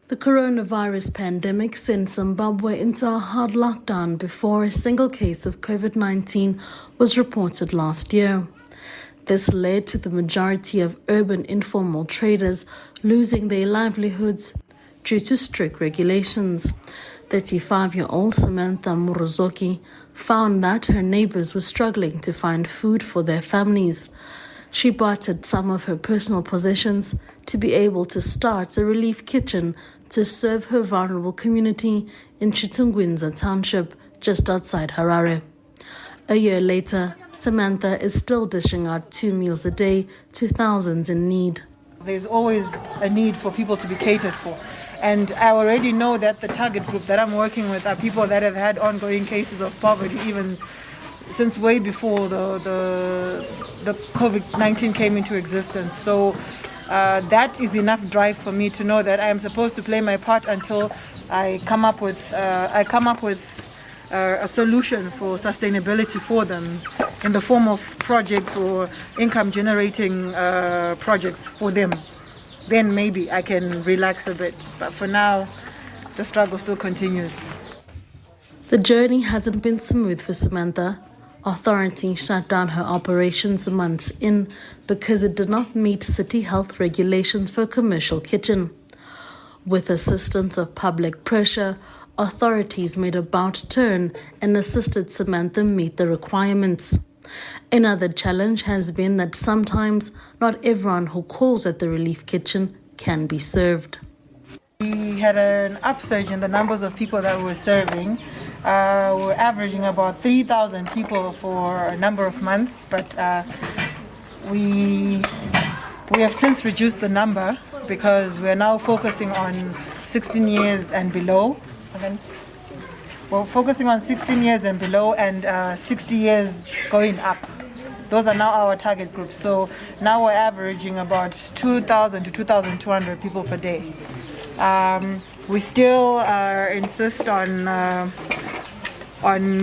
The coronavirus pandemic sent Zimbabwe into a hard lockdown before a single case of COVID-19 was reported last year. This led to the majority of urban informal traders losing their livelihoods due to strict regulations. 35-year-old Samantha Murozoki found that her neighbors were struggling to find food for their families. She bartered some of her personal possessions to be able to start a relief kitchen to serve her vulnerable community in Chitungwinza township just outside Harare. A year later, Samantha is still dishing out 2 meals a day to thousands in need. There's always a need for people to be catered for. And I already know that the target group that I'm working with are people that have had ongoing cases of poverty even since way before the COVID-19 came into existence. So that is enough drive for me to know that I am supposed to play my part until I come up with a solution for sustainability for them in the form of projects or income generating projects for them. Then maybe I can relax a bit. But for now, the struggle still continues. The journey hasn't been smooth for Samantha. Authorities shut down her operations months in because it did not meet city health regulations for a commercial kitchen. With assistance of public pressure, authorities made a about turn and assisted Samantha meet the requirements. Another challenge has been that sometimes not everyone who calls at the relief kitchen can be served. We had an upsurge in the numbers of people that we were serving. We're averaging about 3,000 people for a number of months, but we have since reduced the number because we're now focusing on 16 years and below. We're focusing on 16 years and below and 60 years going up. Those are now our target groups. So now we're averaging about 2,000 to 2,200 people per day. We still insist on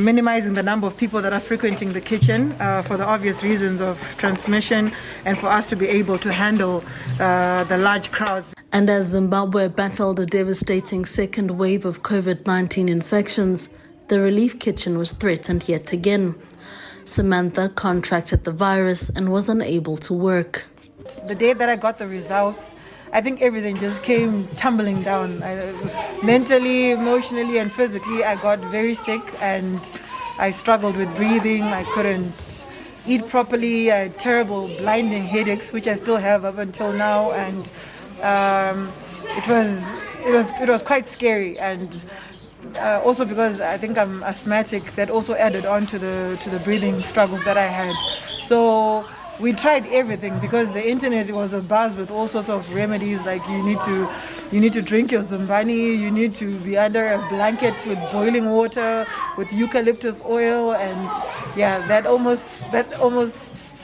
minimizing the number of people that are frequenting the kitchen for the obvious reasons of transmission and for us to be able to handle the large crowds. And as Zimbabwe battled a devastating second wave of COVID-19 infections, the relief kitchen was threatened yet again. Samantha contracted the virus and was unable to work. The day that I got the results, I think everything just came tumbling down. Mentally, emotionally, and physically, I got very sick and I struggled with breathing. I couldn't eat properly. I had terrible blinding headaches, which I still have up until now, and it was quite scary. And also because I think I'm asthmatic, that also added on to the breathing struggles that I had. So we tried everything because the internet was abuzz with all sorts of remedies, like you need to drink your zumbani, you need to be under a blanket with boiling water, with eucalyptus oil, and yeah, that almost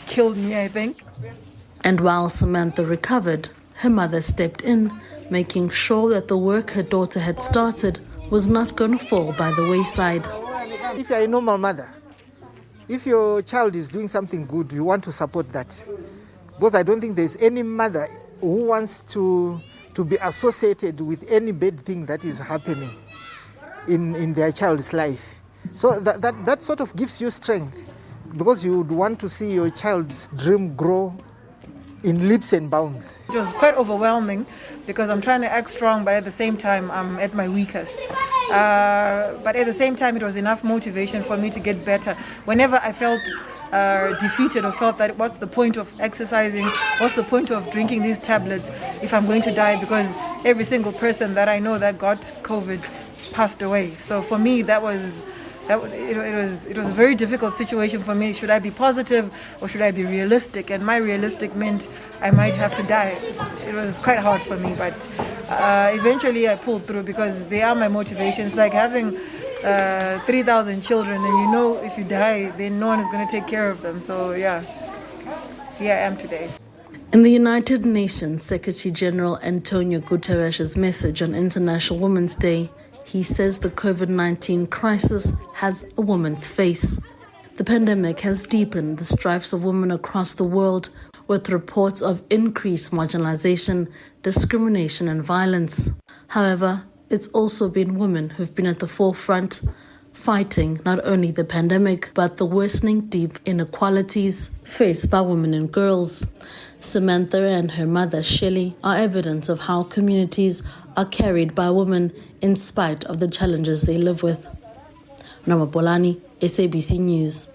killed me, I think. And while Samantha recovered, her mother stepped in, making sure that the work her daughter had started was not going to fall by the wayside. If you're a normal mother, if your child is doing something good, you want to support that. Because I don't think there's any mother who wants to be associated with any bad thing that is happening in their child's life. So that sort of gives you strength, because you would want to see your child's dream grow in leaps and bounds. It was quite overwhelming because I'm trying to act strong, but at the same time I'm at my weakest. But at the same time it was enough motivation for me to get better. Whenever I felt defeated or felt that what's the point of exercising, what's the point of drinking these tablets if I'm going to die, because every single person that I know that got COVID passed away. So for me it was a very difficult situation for me. Should I be positive or should I be realistic? And my realistic meant I might have to die. It was quite hard for me, but eventually I pulled through because they are my motivation. It's like having 3,000 children and you know if you die, then no one is going to take care of them. So yeah, here I am today. In the United Nations Secretary General Antonio Guterres' message on International Women's Day, he says the COVID-19 crisis has a woman's face. The pandemic has deepened the strifes of women across the world, with reports of increased marginalization, discrimination and violence. However, it's also been women who've been at the forefront, fighting not only the pandemic, but the worsening deep inequalities faced by women and girls. Samantha and her mother, Shelley, are evidence of how communities are carried by women in spite of the challenges they live with. Namabolani, SABC News.